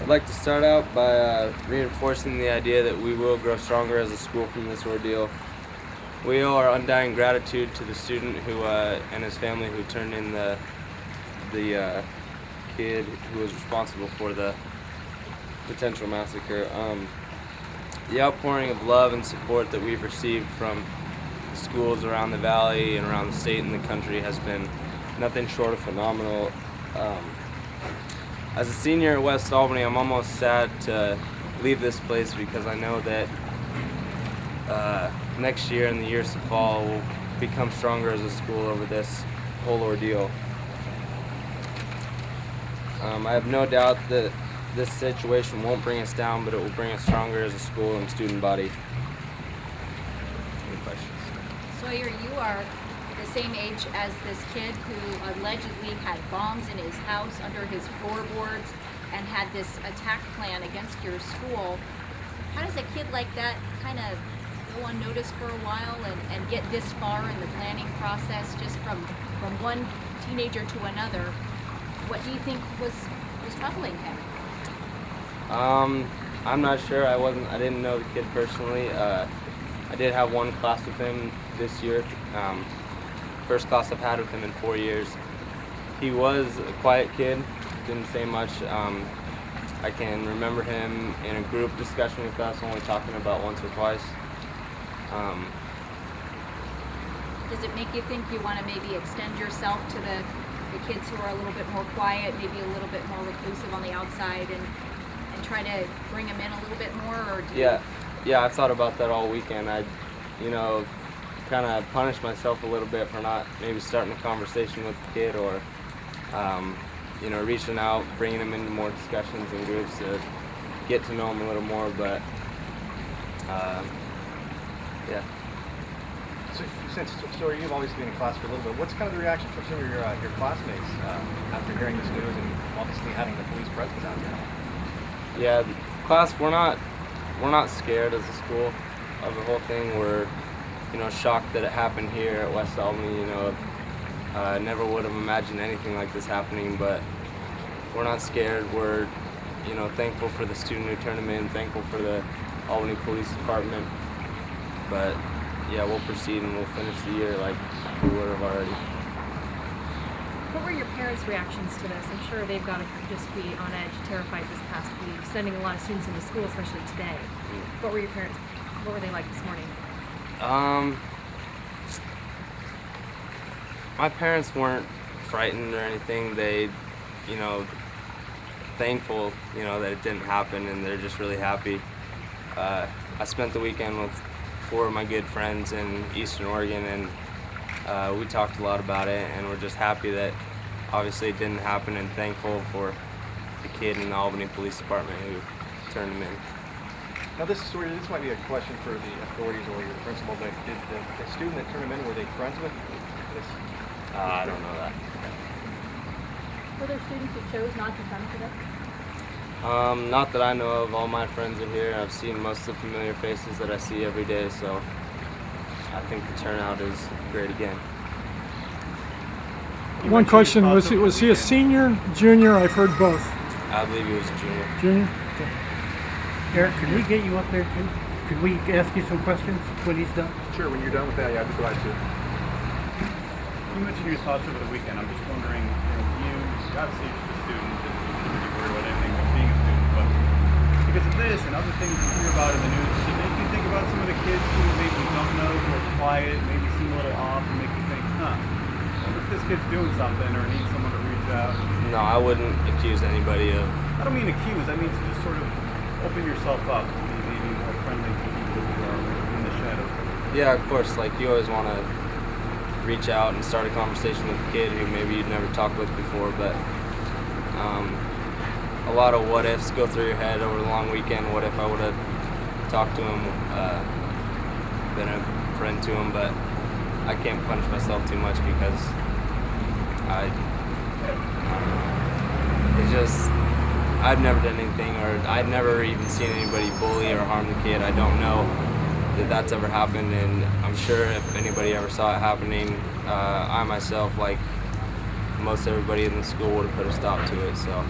like to start out by reinforcing the idea that we will grow stronger as a school from this ordeal. We owe our undying gratitude to the student who and his family who turned in the kid who was responsible for the potential massacre. The outpouring of love and support that we've received from schools around the valley and around the state and the country has been nothing short of phenomenal. As a senior at West Albany, I'm almost sad to leave this place because I know that next year and the years to follow we'll become stronger as a school over this whole ordeal. I have no doubt that this situation won't bring us down, but it will bring us stronger as a school and student body. Any questions? Sawyer, you are the same age as this kid who allegedly had bombs in his house under his floorboards and had this attack plan against your school. How does a kid like that kind of go unnoticed for a while and get this far in the planning process just from one teenager to another? What do you think was troubling him? I'm not sure. I didn't know the kid personally. I did have one class with him this year. First class I've had with him in 4 years. He was a quiet kid, didn't say much. I can remember him in a group discussion with us, only talking about once or twice. Does it make you think you want to maybe extend yourself to the kids who are a little bit more quiet, maybe a little bit more reclusive on the outside, and try to bring them in a little bit more? Or do Yeah, I've thought about that all weekend. I, kind of punished myself a little bit for not maybe starting a conversation with the kid or, reaching out, bringing him into more discussions and groups to get to know him a little more. But yeah. So since you've always been in class for a little bit, what's kind of the reaction from some of your classmates after hearing this news and obviously having the police presence out there? Yeah, class, we're not scared as a school of the whole thing. We're, shocked that it happened here at West Albany. I never would have imagined anything like this happening, but we're not scared. We're, thankful for the student who turned him in, thankful for the Albany Police Department. But yeah, we'll proceed and we'll finish the year like we would have already. What were your parents' reactions to this? I'm sure they've got to just be on edge, terrified this past week, sending a lot of students into school, especially today. What were your parents, what were they like this morning? My parents weren't frightened or anything. They, thankful, that it didn't happen, and they're just really happy. I spent the weekend with 4 of my good friends in Eastern Oregon, and we talked a lot about it, and we're just happy that obviously it didn't happen, and thankful for the kid in the Albany Police Department who turned him in. Now this might be a question for the authorities or your principal, but did the student that turned him in, were they friends with this? I don't know that. Were there students who chose not to come today? Not that I know of. All my friends are here. I've seen most of the familiar faces that I see every day, so I think the turnout is great again. One question, was he a senior, junior? I've heard both. I believe he was a junior. Junior? Okay. Eric, could we get you up there too? Could we ask you some questions when he's done? Sure, when you're done with that, yeah, I'd be glad to. You mentioned your thoughts over the weekend. I'm just wondering, you obviously just a student, and you shouldn't be worried about anything but being a student, but because of this and other things you hear about in the news, does it make you think about some of the kids who maybe you don't know, who are quiet, maybe seem a little off, and make you think, what if this kid's doing something or needs someone to reach out? No, I wouldn't accuse anybody of... I don't mean accuse, I mean to just sort of open yourself up to be maybe more friendly to people who are in the shadows. Yeah, of course, you always want to reach out and start a conversation with a kid who maybe you'd never talked with before, but a lot of what ifs go through your head over the long weekend. What if I would have talked to him, been a friend to him, but I can't punish myself too much because I've never done anything, or I'd never even seen anybody bully or harm the kid. I don't know that that's ever happened, and I'm sure if anybody ever saw it happening, I myself, like most everybody in the school, would have put a stop to it. So